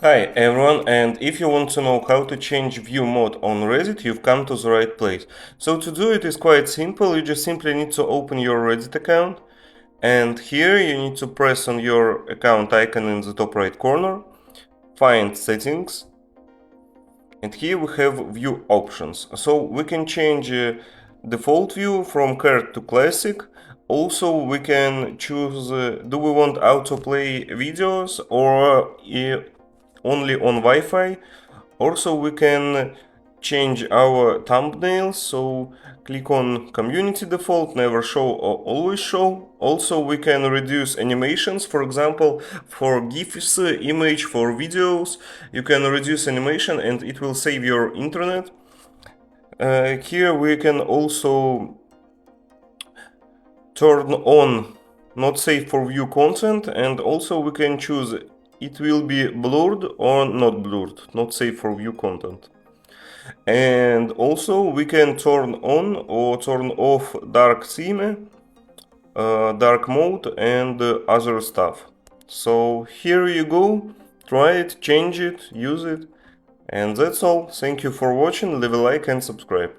Hi everyone, and if you want to know how to change view mode on Reddit, you've come to the right place. So to do it is quite simple. You just simply need to open your Reddit account, and here you need to press on your account icon in the top right corner, find settings, and here we have view options. So we can change default view from card to classic. Also we can choose do we want autoplay videos or only on Wi-Fi. Also we can change our thumbnails, so click on community default, never show or always show. Also we can reduce animations, for example for GIFs, image, for videos you can reduce animation and it will save your internet. Here we can also turn on not safe for view content, and also we can choose it will be blurred or not blurred, not safe for view content. And also we can turn on or turn off dark theme, dark mode and other stuff. So here you go, try it, change it, use it, and that's all. Thank you for watching, leave a like and subscribe.